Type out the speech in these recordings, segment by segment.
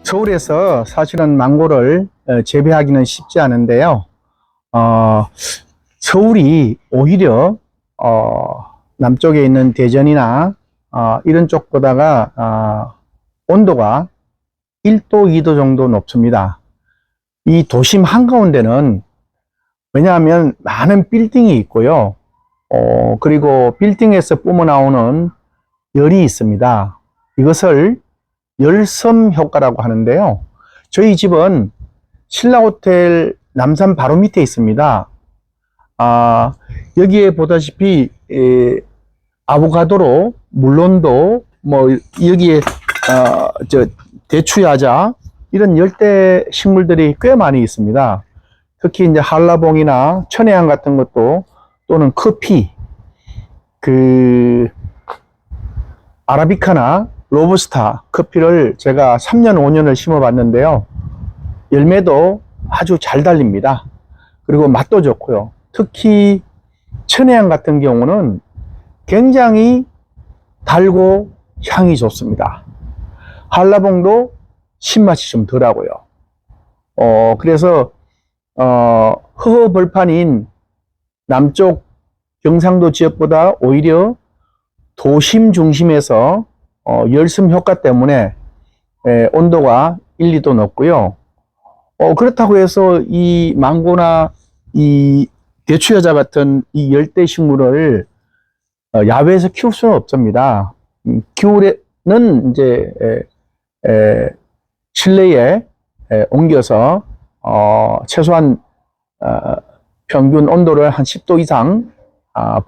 서울에서 사실은 망고를 재배하기는 쉽지 않은데요. 서울이 오히려 남쪽에 있는 대전이나 이런 쪽보다가 온도가 1도, 2도 정도 높습니다. 이 도심 한가운데는 왜냐하면 많은 빌딩이 있고요. 그리고 빌딩에서 뿜어나오는 열이 있습니다. 이것을 열섬 효과라고 하는데요. 저희 집은 신라호텔 남산 바로 밑에 있습니다. 여기에 보다시피 아보가도로 물론도 뭐 여기에 대추야자 이런 열대 식물들이 꽤 많이 있습니다. 특히 이제 한라봉이나 천혜향 같은 것도 또는 커피, 아라비카나 로부스타 커피를 제가 3년, 5년을 심어봤는데요. 열매도 아주 잘 달립니다. 그리고 맛도 좋고요. 특히 천혜향 같은 경우는 굉장히 달고 향이 좋습니다. 한라봉도 신맛이 좀 덜하고요. 그래서 허허벌판인 남쪽 경상도 지역보다 오히려 도심 중심에서 열섬 효과 때문에 온도가 1, 2도 높고요. 그렇다고 해서 이 망고나 이 대추여자 같은 이 열대 식물을 야외에서 키울 수는 없습니다. 겨울에는 이제 실내에 옮겨서 최소한 평균 온도를 한 10도 이상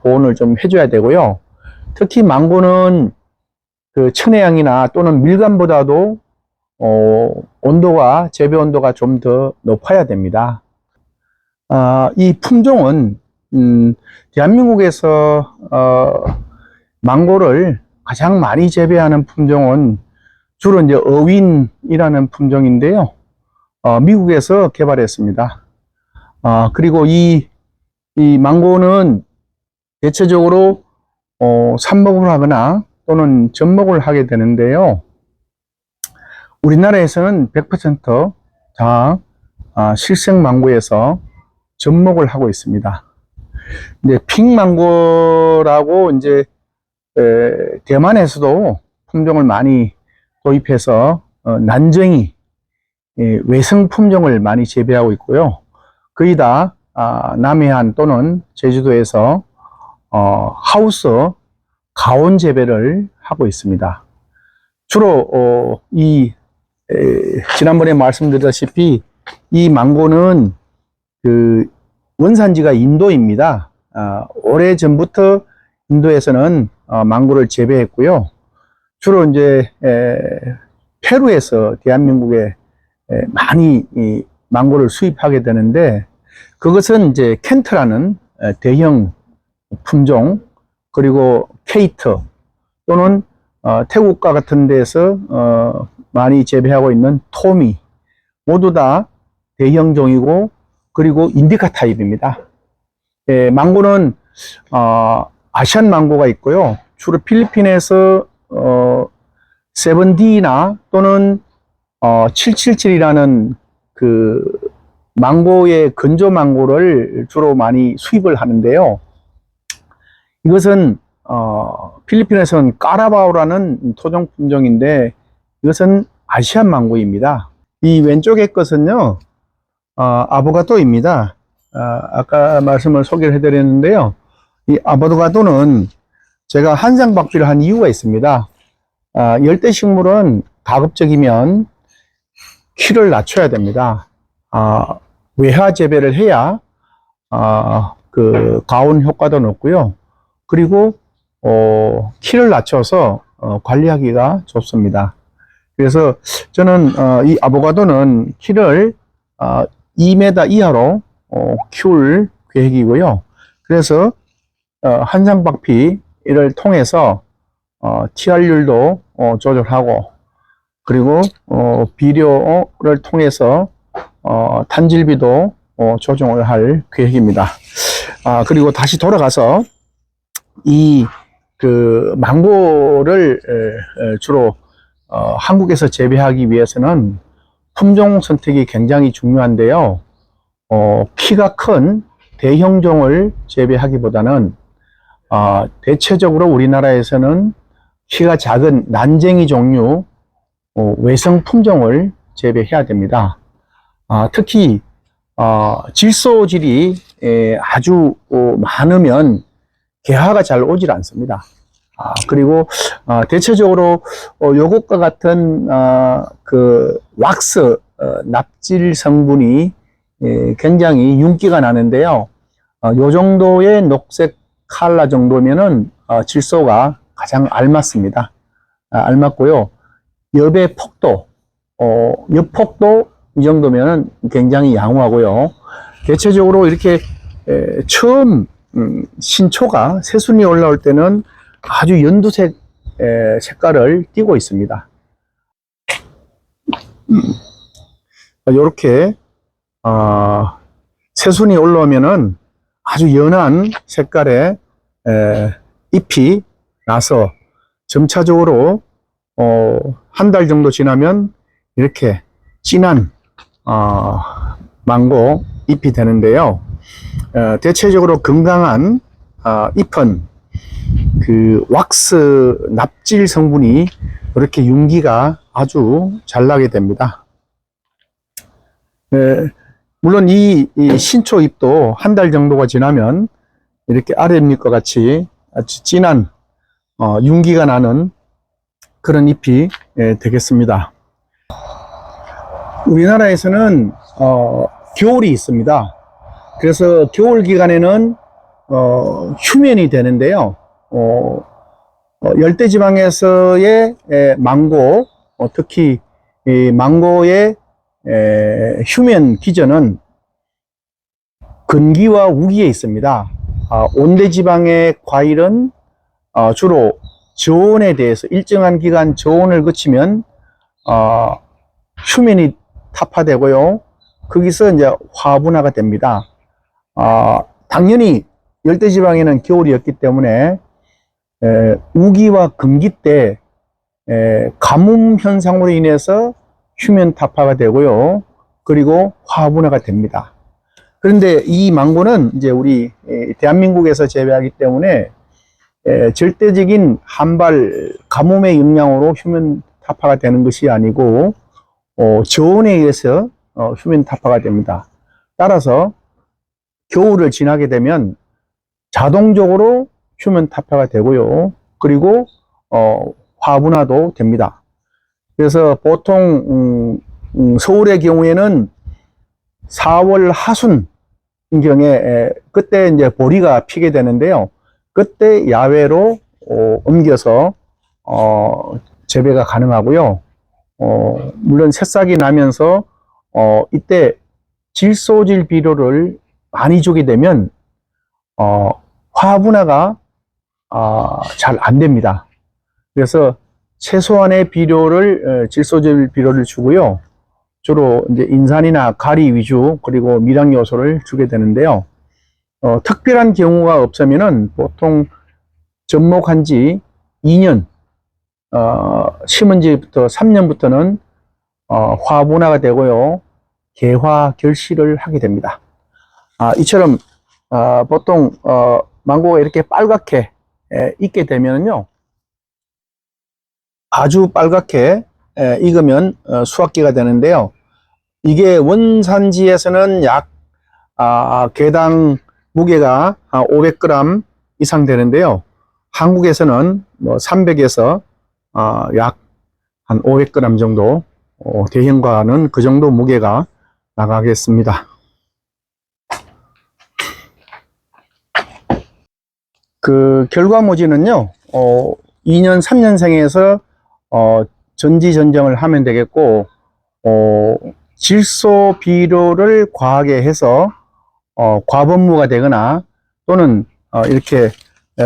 보온을 좀 해줘야 되고요. 특히 망고는 그 천혜향이나 또는 밀감보다도 온도가 재배 온도가 좀 더 높아야 됩니다. 이 품종은 대한민국에서 망고를 가장 많이 재배하는 품종은 주로 이제 어윈이라는 품종인데요. 미국에서 개발했습니다. 그리고 이 망고는 대체적으로 삽목을 하거나 또는 접목을 하게 되는데요. 우리나라에서는 100% 다 실생 망고에서 접목을 하고 있습니다. 근데 핑망고라고 이제 대만에서도 품종을 많이 도입해서 난쟁이 외성 품종을 많이 재배하고 있고요. 거의 다 남해안 또는 제주도에서 하우스 가온 재배를 하고 있습니다. 주로 지난번에 말씀드렸다시피 이 망고는 그 원산지가 인도입니다. 오래전부터 인도에서는 망고를 재배했고요. 주로 이제 페루에서 대한민국에 많이 이 망고를 수입하게 되는데, 그것은 이제 켄트라는 대형 품종, 그리고 케이트 또는 태국과 같은 데서 많이 재배하고 있는 토미, 모두 다 대형종이고, 그리고 인디카 타입입니다. 망고는 아시안 망고가 있고요. 주로 필리핀에서 7D나 또는 777이라는 그 망고의 건조 망고를 주로 많이 수입을 하는데요. 이것은 필리핀에서는 까라바오라는 토종 품종인데, 이것은 아시안 망고입니다. 이 왼쪽의 것은요, 아보가도입니다. 아까 말씀을 소개를 해드렸는데요. 이 아보가도는 제가 한상박비를 한 이유가 있습니다. 열대식물은 가급적이면 키를 낮춰야 됩니다. 외화 재배를 해야 그 가온 효과도 높고요. 그리고 키를 낮춰서 관리하기가 좋습니다. 그래서 저는 이 아보가도는 키를 2m 이하로 키울 계획이고요. 그래서 한상박피를 통해서 TR율도 조절하고, 그리고 비료를 통해서 탄질비도 조정을 할 계획입니다. 그리고 다시 돌아가서 이 망고를 주로 한국에서 재배하기 위해서는 품종 선택이 굉장히 중요한데요. 키가 큰 대형종을 재배하기보다는 대체적으로 우리나라에서는 키가 작은 난쟁이 종류 외성 품종을 재배해야 됩니다. 특히 질소질이 아주 많으면 개화가 잘 오질 않습니다. 그리고 대체적으로 요것과 같은 그 왁스 납질 성분이 굉장히 윤기가 나는데요. 요 정도의 녹색 칼라 정도면은 질소가 가장 알맞습니다. 알맞고요. 엽의 폭도, 엽폭도 이 정도면은 굉장히 양호하고요. 대체적으로 이렇게 처음 신초가 새순이 올라올 때는 아주 연두색 색깔을 띠고 있습니다. 이렇게 새순이 올라오면은 아주 연한 색깔의 잎이 나서 점차적으로 한 달 정도 지나면 이렇게 진한 망고 잎이 되는데요. 대체적으로 건강한 잎은 그 왁스 납질 성분이 이렇게 윤기가 아주 잘 나게 됩니다. 물론 이 신초 잎도 한 달 정도가 지나면 이렇게 아랫잎과 같이 아주 진한 윤기가 나는 그런 잎이 되겠습니다. 우리나라에서는 겨울이 있습니다. 그래서 겨울 기간에는 휴면이 되는데요. 열대지방에서의 망고, 특히 이 망고의 휴면 기전은 건기와 우기에 있습니다. 온대지방의 과일은 주로 저온에 대해서 일정한 기간 저온을 거치면 휴면이 타파되고요. 거기서 이제 화분화가 됩니다. 당연히 열대지방에는 겨울이었기 때문에 우기와 건기 때 가뭄 현상으로 인해서 휴면 타파가 되고요. 그리고 화분화가 됩니다. 그런데 이 망고는 이제 우리 대한민국에서 재배하기 때문에 절대적인 한발 가뭄의 영향으로 휴면 타파가 되는 것이 아니고 저온에 의해서 휴면 타파가 됩니다. 따라서 겨울을 지나게 되면 자동적으로 휴면 타파가 되고요. 그리고 화분화도 됩니다. 그래서 보통 서울의 경우에는 4월 하순경에 그때 이제 보리가 피게 되는데요. 그때 야외로 옮겨서 재배가 가능하고요. 물론 새싹이 나면서 이때 질소질 비료를 많이 주게 되면 화분화가 잘 안 됩니다. 그래서 최소한의 비료를 질소질 비료를 주고요. 주로 이제 인산이나 가리 위주 그리고 미량 요소를 주게 되는데요. 특별한 경우가 없으면은 보통 접목한 지 2년, 심은 지부터 3년부터는 화분화가 되고요. 개화 결실을 하게 됩니다. 이처럼 보통 망고가 이렇게 빨갛게 익게 되면요, 아주 빨갛게 익으면 수확기가 되는데요. 이게 원산지에서는 약 개당 무게가 500g 이상 되는데요. 한국에서는 뭐 300에서 약 한 500g 정도, 대형과는 그 정도 무게가 나가겠습니다. 그 결과모지는요, 2년, 3년생에서 전지전정을 하면 되겠고, 질소 비료를 과하게 해서 과번무가 되거나 또는 이렇게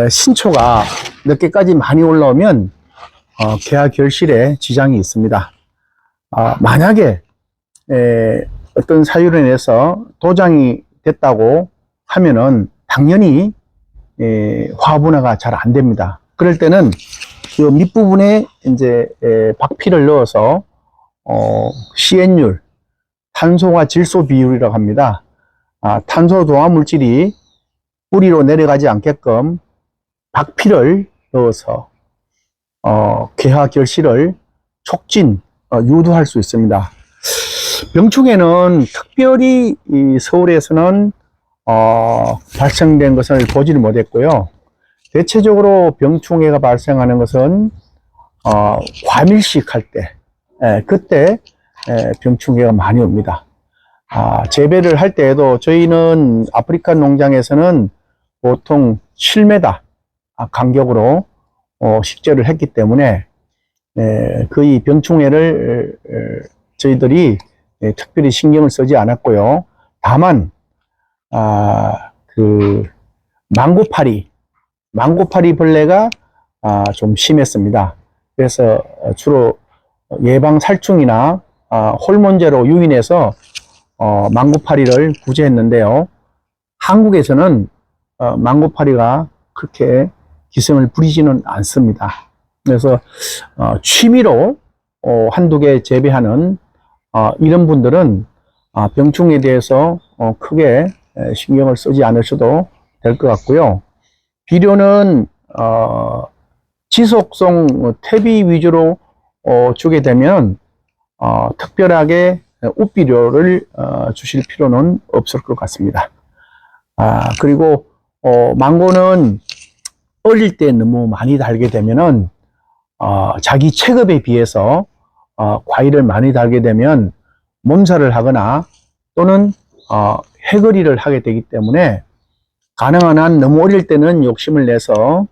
신초가 몇 개까지 많이 올라오면 개화 결실에 지장이 있습니다. 만약에 어떤 사유로 인해서 도장이 됐다고 하면은 당연히 화분화가 잘 안 됩니다. 그럴 때는 이 밑부분에 이제 박피를 넣어서 CN율 탄소와 질소 비율이라고 합니다. 탄소 도화 물질이 뿌리로 내려가지 않게끔 박피를 넣어서 괴화 결실을 촉진, 유도할 수 있습니다. 병충해는 특별히 이 서울에서는 발생된 것을 보지를 못했고요. 대체적으로 병충해가 발생하는 것은 과밀식 할 때, 그때 병충해가 많이 옵니다. 재배를 할 때에도 저희는 아프리카 농장에서는 보통 7m 간격으로 식재를 했기 때문에 거의 병충해를 저희들이 특별히 신경을 쓰지 않았고요. 다만 그 망고파리 벌레가 좀 심했습니다. 그래서 주로 예방 살충이나 호르몬제로 유인해서 망고파리를 구제했는데요. 한국에서는 망고파리가 그렇게 기승을 부리지는 않습니다. 그래서 취미로 한두 개 재배하는 이런 분들은 병충해에 대해서 크게 신경을 쓰지 않으셔도 될 것 같고요. 비료는 지속성 퇴비 위주로 주게 되면 특별하게 웃비료를 주실 필요는 없을 것 같습니다. 그리고 망고는 어릴 때 너무 많이 달게 되면은 자기 체급에 비해서 과일을 많이 달게 되면 몸살을 하거나 또는 해거리를 하게 되기 때문에 가능한 한 너무 어릴 때는 욕심을 내서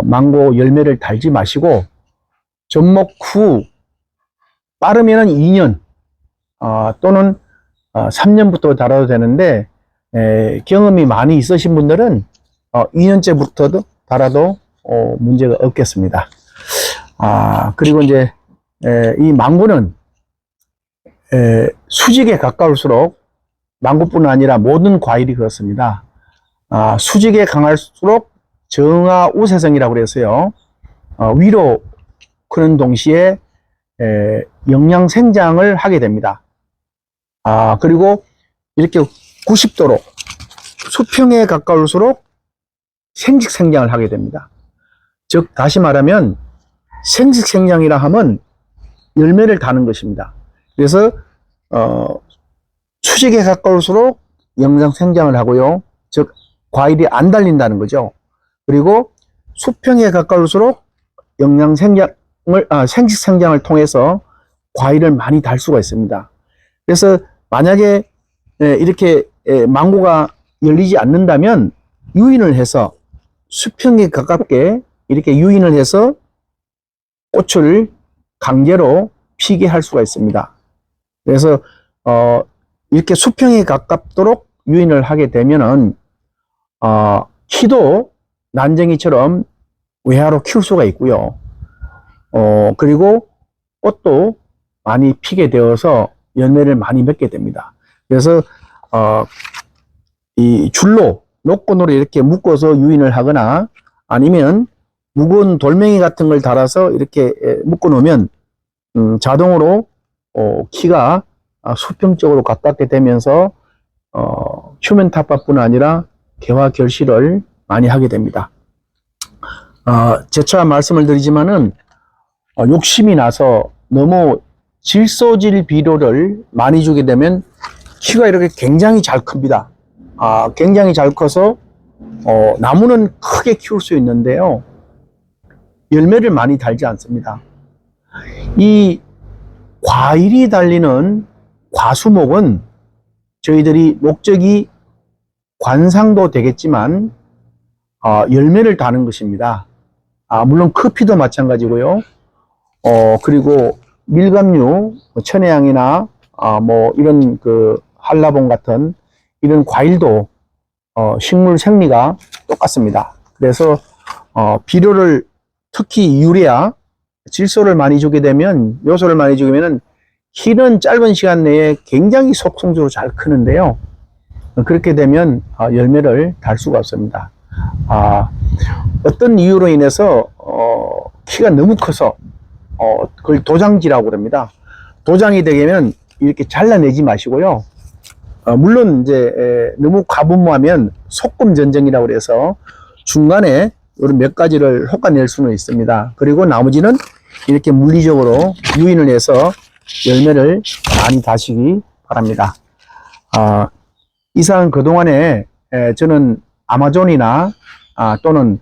망고 열매를 달지 마시고 접목 후 빠르면 2년 또는 3년부터 달아도 되는데 경험이 많이 있으신 분들은 2년째부터도 달아도 문제가 없겠습니다. 그리고 이제 이 망고는 수직에 가까울수록 망고뿐 아니라 모든 과일이 그렇습니다. 수직에 강할수록 정화 우세성이라고 그래서요. 위로 크는 동시에 영양 생장을 하게 됩니다. 그리고 이렇게 90도로 수평에 가까울수록 생식 생장을 하게 됩니다. 즉 다시 말하면 생식 생장이라 하면 열매를 다는 것입니다. 그래서 수직에 가까울수록 영양 생장을 하고요. 즉 과일이 안 달린다는 거죠. 그리고 수평에 가까울수록 영양 생장을 생식 생장을 통해서 과일을 많이 달 수가 있습니다. 그래서 만약에 이렇게 망고가 열리지 않는다면 유인을 해서 수평에 가깝게 이렇게 유인을 해서 꽃을 강제로 피게 할 수가 있습니다. 그래서 이렇게 수평에 가깝도록 유인을 하게 되면은 키도 난쟁이처럼 외화로 키울 수가 있고요. 그리고 꽃도 많이 피게 되어서 열매를 많이 맺게 됩니다. 그래서 이 줄로 노끈으로 이렇게 묶어서 유인을 하거나 아니면 묵은 돌멩이 같은 걸 달아서 이렇게 묶어 놓으면 자동으로 키가 수평적으로 가깝게 되면서 휴면 타파뿐 아니라 개화 결실을 많이 하게 됩니다. 재차 말씀을 드리지만은 욕심이 나서 너무 질소질 비료를 많이 주게 되면 키가 이렇게 굉장히 잘 큽니다. 굉장히 잘 커서 나무는 크게 키울 수 있는데요. 열매를 많이 달지 않습니다. 이 과일이 달리는 과수목은 저희들이 목적이 관상도 되겠지만 열매를 다는 것입니다. 물론 커피도 마찬가지고요. 그리고 밀감류, 천혜향이나 뭐 이런 그 한라봉 같은 이런 과일도 식물 생리가 똑같습니다. 그래서 비료를 특히 유래아, 질소를 많이 주게 되면 요소를 많이 주면은 키는 짧은 시간 내에 굉장히 속성적으로 잘 크는데요. 그렇게 되면 열매를 달 수가 없습니다. 어떤 이유로 인해서 키가 너무 커서 그걸 도장지라고 그럽니다. 도장이 되면 이렇게 잘라내지 마시고요. 물론 이제 너무 과분무하면 소금 전쟁이라고 그래서 중간에 이런 몇 가지를 솎아낼 수는 있습니다. 그리고 나머지는 이렇게 물리적으로 유인을 해서 열매를 많이 다시기 바랍니다. 이상 그동안에 저는 아마존이나 또는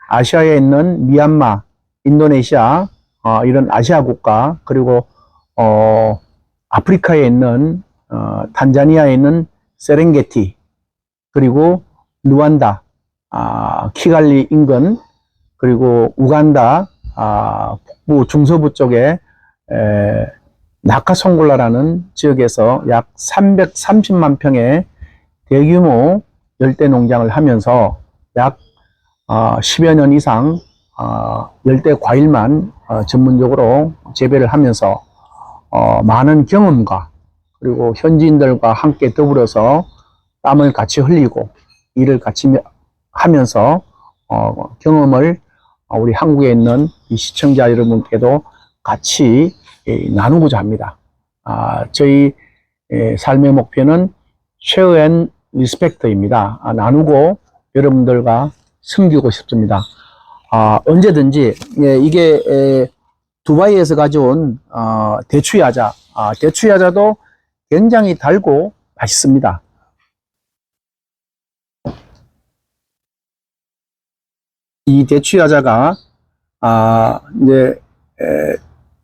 아시아에 있는 미얀마, 인도네시아 이런 아시아 국가, 그리고 아프리카에 있는 탄자니아에 있는 세렝게티, 그리고 루안다, 키갈리 인근, 그리고 우간다 북부 중서부 쪽에 나카송골라라는 지역에서 약 330만 평의 대규모 열대 농장을 하면서 약 10여 년 이상 열대 과일만 전문적으로 재배를 하면서 많은 경험과 그리고 현지인들과 함께 더불어서 땀을 같이 흘리고 일을 같이 하면서 경험을 우리 한국에 있는 이 시청자 여러분께도 같이 나누고자 합니다. 저희 삶의 목표는 share and respect입니다. 나누고 여러분들과 섬기고 싶습니다. 언제든지 이게 두바이에서 가져온 대추야자, 대추야자도 굉장히 달고 맛있습니다. 이 대추야자가 이제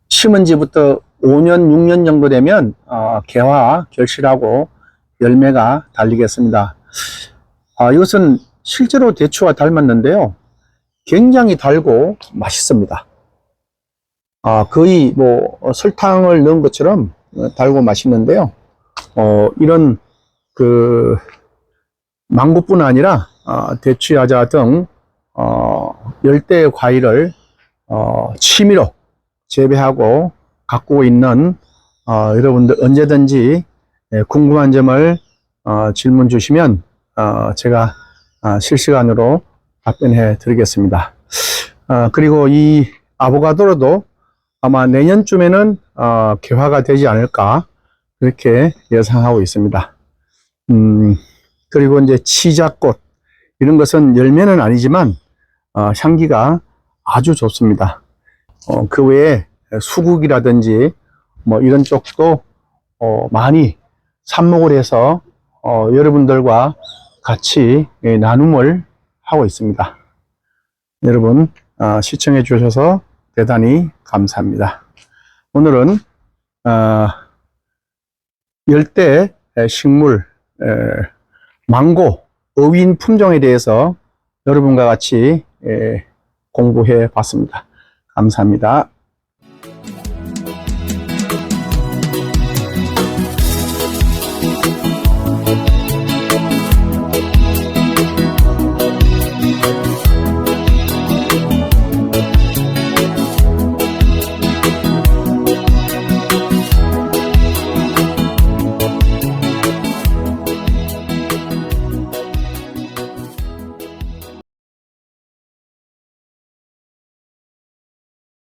심은 지부터 5년, 6년 정도 되면 개화, 결실하고 열매가 달리겠습니다. 이것은 실제로 대추와 닮았는데요. 굉장히 달고 맛있습니다. 거의 뭐 설탕을 넣은 것처럼 달고 맛있는데요. 이런 그 망고뿐 아니라 대추야자 등 열대 과일을 취미로 재배하고 가꾸고 있는 여러분들 언제든지 궁금한 점을 질문 주시면 제가 실시간으로 답변해 드리겠습니다. 그리고 이 아보가도로도 아마 내년쯤에는 개화가 되지 않을까 그렇게 예상하고 있습니다. 그리고 이제 치자꽃 이런 것은 열매는 아니지만 향기가 아주 좋습니다. 그 외에 수국이라든지 뭐 이런 쪽도 많이 삽목을 해서 여러분들과 같이 나눔을 하고 있습니다. 여러분 시청해 주셔서 대단히 감사합니다. 오늘은 열대 식물 망고 어윈 품종에 대해서 여러분과 같이 공부해 봤습니다. 감사합니다.